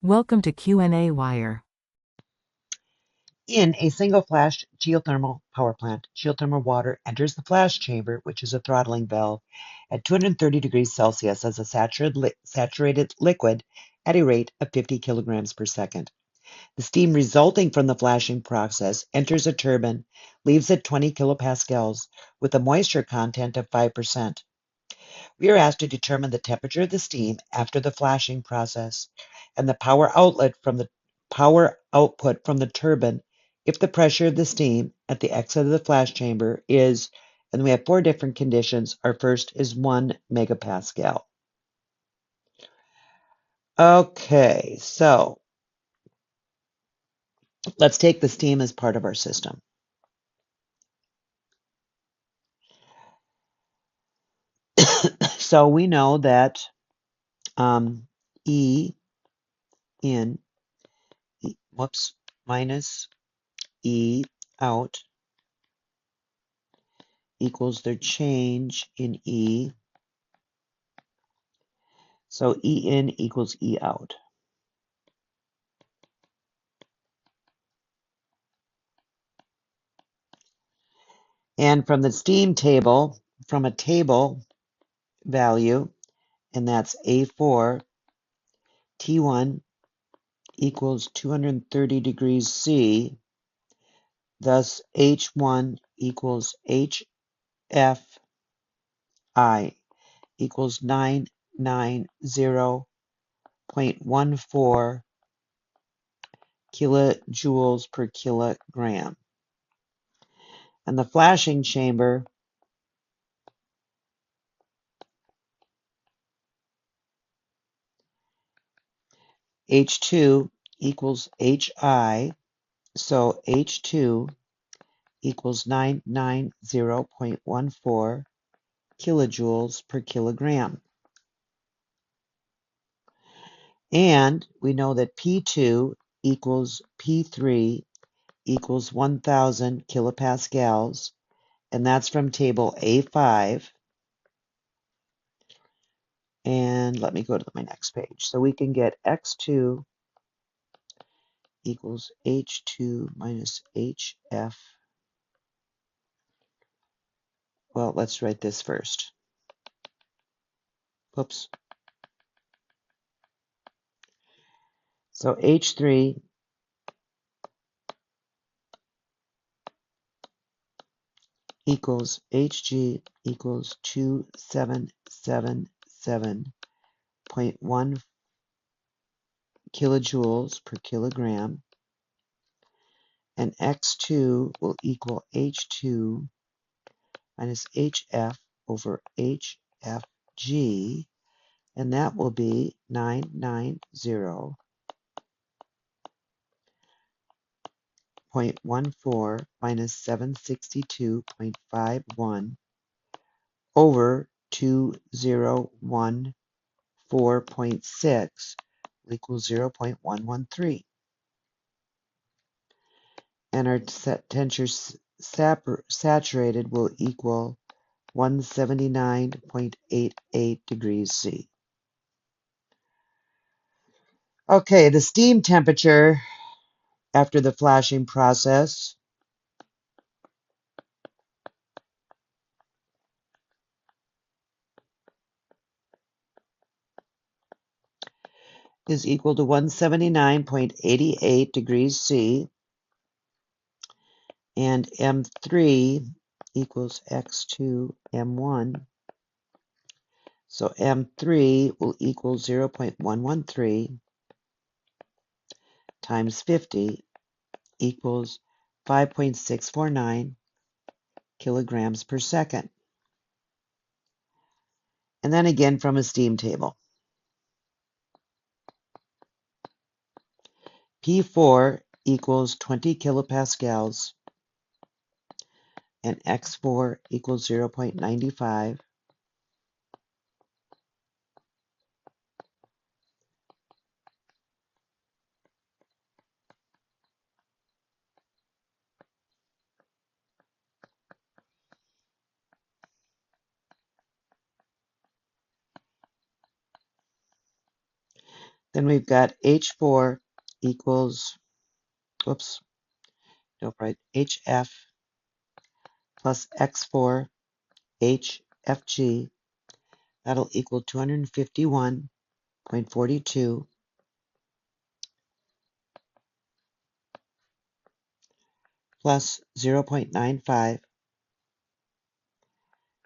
Welcome to qnawire. In a single-flash geothermal power plant, geothermal water enters the flash chamber, which is a throttling valve, at 230 degrees Celsius as a saturated liquid at a rate of 50 kilograms per second. The steam resulting from the flashing process enters a turbine, leaves at 20 kilopascals with a moisture content of 5%. We are asked to determine the temperature of the steam after the flashing process and the power output from the turbine if the pressure of the steam at the exit of the flash chamber is, and we have four different conditions. Our first is 1 megapascal. Okay, so let's take the steam as part of our system. So we know that E in, minus E out equals their change in E. So E in equals E out. And from the steam table, from a table value, and that's A4, T1 equals 230 degrees C, thus H1 equals HFI equals 990.14 kilojoules per kilogram. And the flashing chamber H2 equals HI, so H2 equals 990.14 kilojoules per kilogram. And we know that P2 equals P3 equals 1,000 kilopascals, and that's from table A5. And let me go to my next page. So we can get X2 equals H2 minus HF. Well, let's write this first. Whoops. So H3 equals Hg equals 2777.1 kilojoules per kilogram, and X2 will equal H2 minus HF over HFG, and that will be 990.14 minus 762.51 over 2014.6 equals 0.113. And our temperature saturated will equal 179.88 degrees C. Okay, the steam temperature after the flashing process is equal to 179.88 degrees C, and M3 equals X2 M1. So M3 will equal 0.113 times 50 equals 5.649 kilograms per second. And then again from a steam table. P4 equals 20 kilopascals, and X4 equals 0.95. Then we've got H4 equals, whoops, nope, right, HF plus X4 HFG. That'll equal 251.42 plus 0.95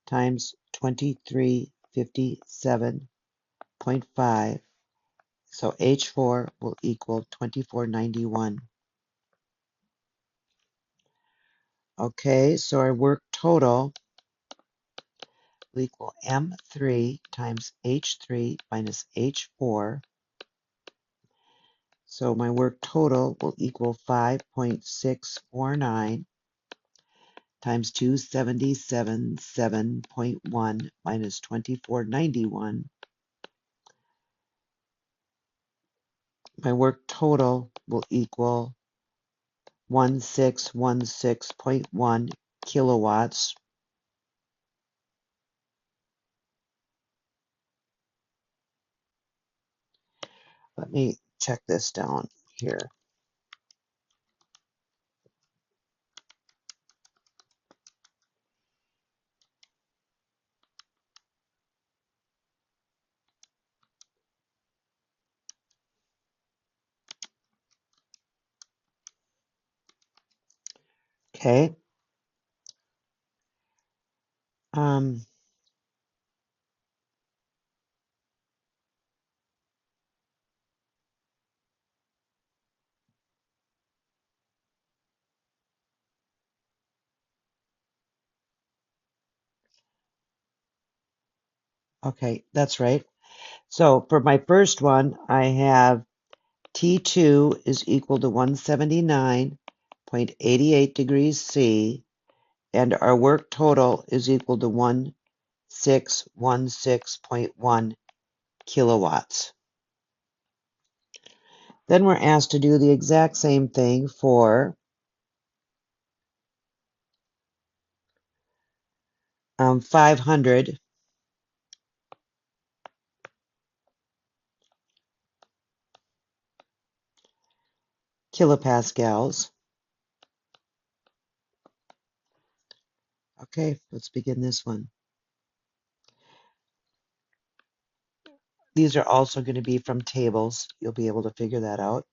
times 2357.5. So H4 will equal 2491. Okay, so our work total will equal M3 times H3 minus H4. So my work total will equal 5.649 times 277.7.1 minus 2491. My work total will equal 1616.1 kilowatts. Let me check this down here. Okay. Um, okay, that's right. So for my first one, I have T2 is equal to 179.88 degrees C, and our work total is equal to 1616.1 kilowatts. Then we're asked to do the exact same thing for 500 kilopascals. Okay, let's begin this one. These are also going to be from tables. You'll be able to figure that out.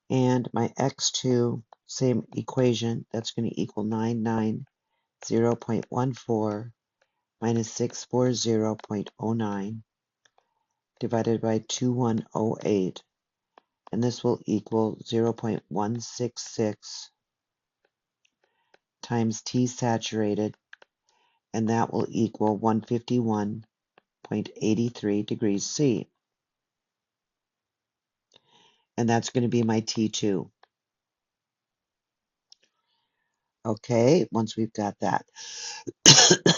And my x2, same equation, that's going to equal 990.14 minus 640.09 divided by 2108. And this will equal 0.166 times T saturated, and that will equal 151.83 degrees C. And that's going to be my T2. Okay, once we've got that.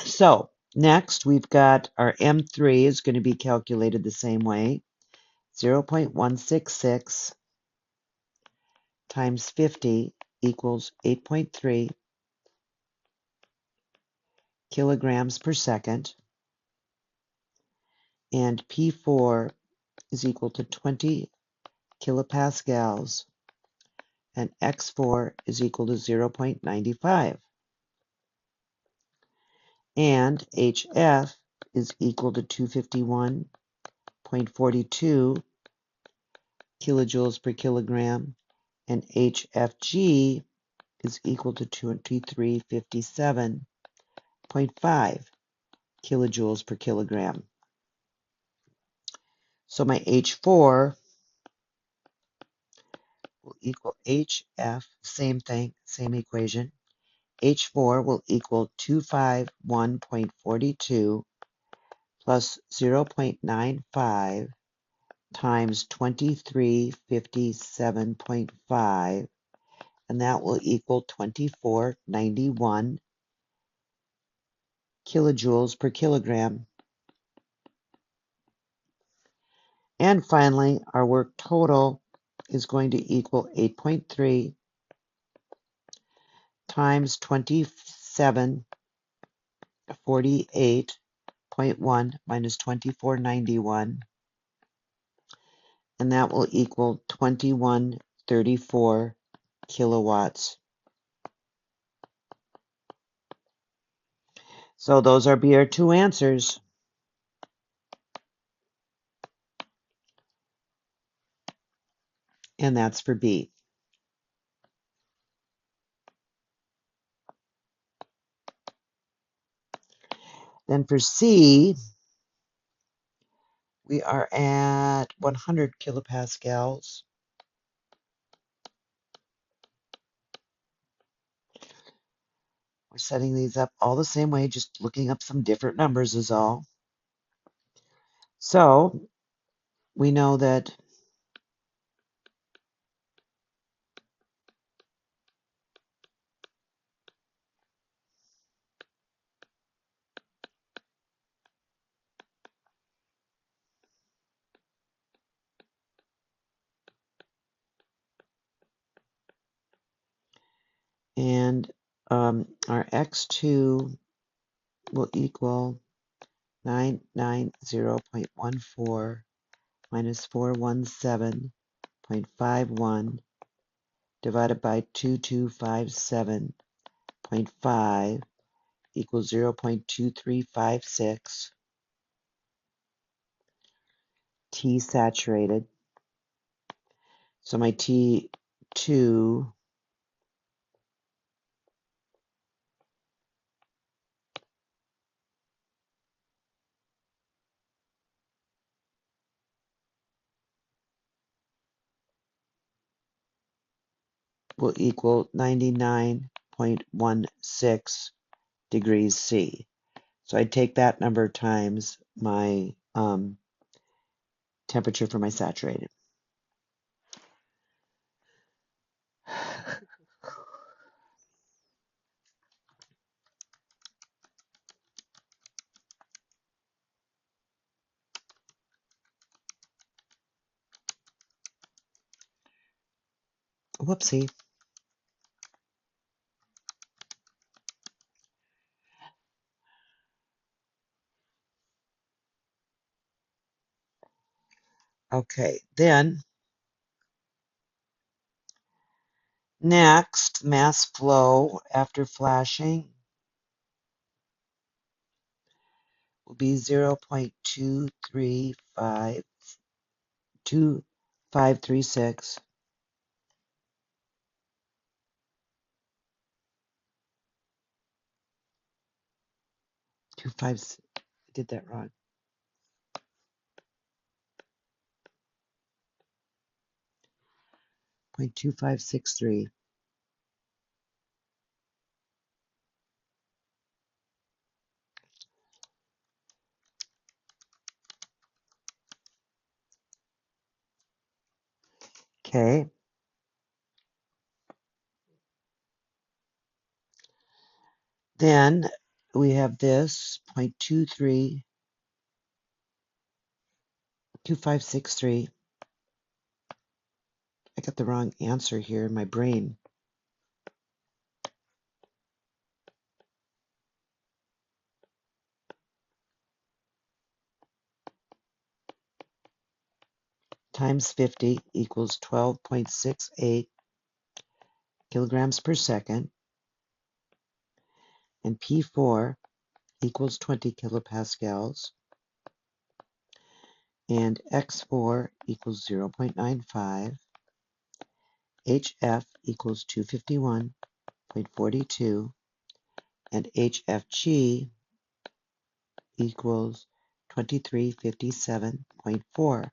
So next we've got our M3 is going to be calculated the same way. 0.166 times 50 equals 8.3 kilograms per second. And P4 is equal to 20 kilopascals. And X4 is equal to 0.95. And HF is equal to 251.42 kilojoules per kilogram, and HFG is equal to 2357.5 kilojoules per kilogram. So my H4 will equal HF, same thing, same equation. H4 will equal 251.42 plus 0.95 times 2357.5, and that will equal 2491 kilojoules per kilogram. And finally, our work total is going to equal 8.3 times 2748.1 minus 2491, and that will equal 2134 kilowatts. So those are our two answers. And that's for B. Then for C, we are at 100 kilopascals. We're setting these up all the same way, just looking up some different numbers is all. So we know that and our x2 will equal 990.14 minus 417.51 divided by 2257.5 equals 0.2356 T saturated. So my T2 will equal 99.16 degrees C. So I take that number times my temperature for my saturated. Whoopsie. Okay, then next, mass flow after flashing will be 0.2352536. 25, I did that wrong. 0.2563. Okay. Then we have this 0.232563. I got the wrong answer here in my brain. Times 50 equals 12.68 kilograms per second. And P4 equals 20 kilopascals. And X4 equals 0.95. HF equals 251.42. And HFG equals 2357.4.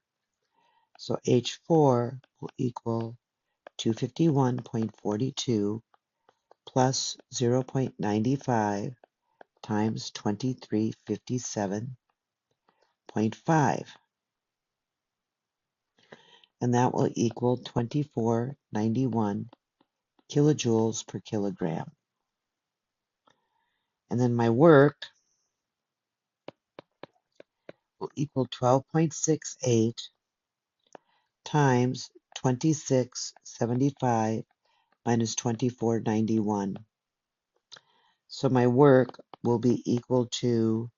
So H4 will equal 251.42 plus 0.95 times 2357.5. And that will equal 2491 kilojoules per kilogram. And then my work will equal 12.68 times 2675 minus 2491. So my work will be equal to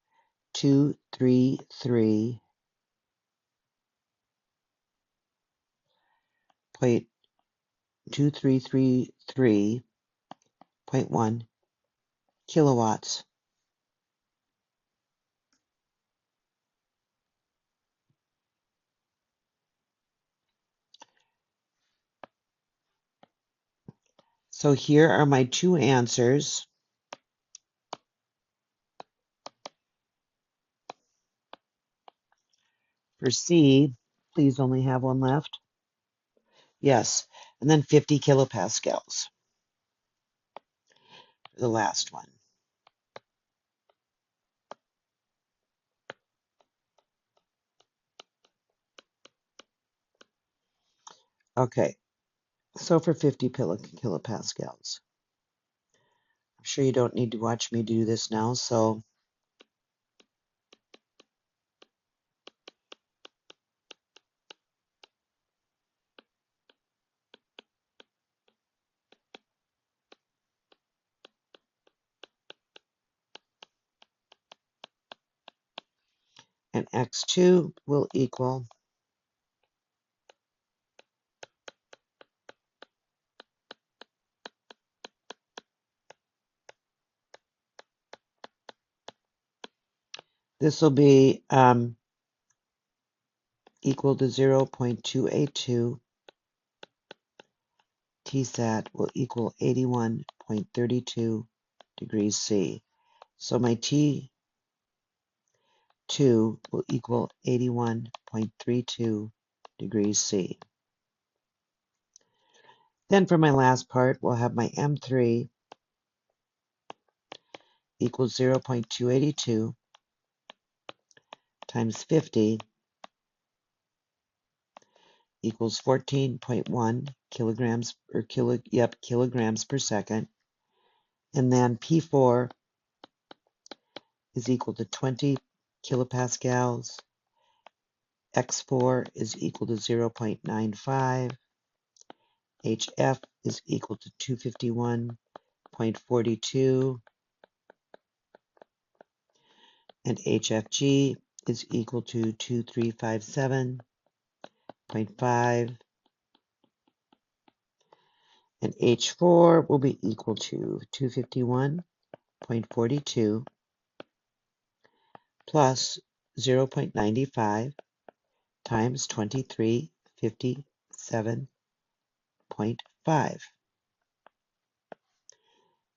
233.2333.1 kilowatts. So here are my two answers. For C, please only have one left. Yes, and then 50 kilopascals for the last one. Okay, so for 50 kilopascals. I'm sure you don't need to watch me do this now, so and x2 will equal this will be equal to 0.282. Tsat will equal 81.32 degrees C. So my T2 will equal 81.32 degrees C. Then for my last part, we'll have my M3 equals 0.282 times 50 equals 14.1 kilograms kilograms per second. And then P4 is equal to 20 kilopascals. X4 is equal to 0.95. HF is equal to 251.42. And HFG is equal to 2357.5. And H4 will be equal to 251.42 plus 0.95 times 2357.5.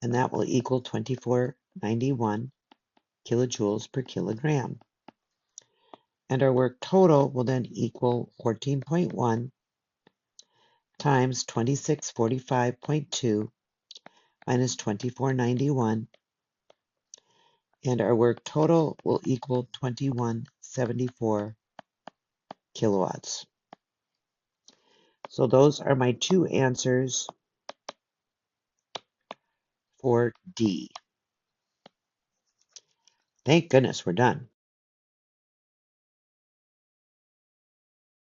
And that will equal 2491 kilojoules per kilogram. And our work total will then equal 14.1 times 2645.2 minus 2491. And our work total will equal 2174 kilowatts. So those are my two answers for D. Thank goodness we're done.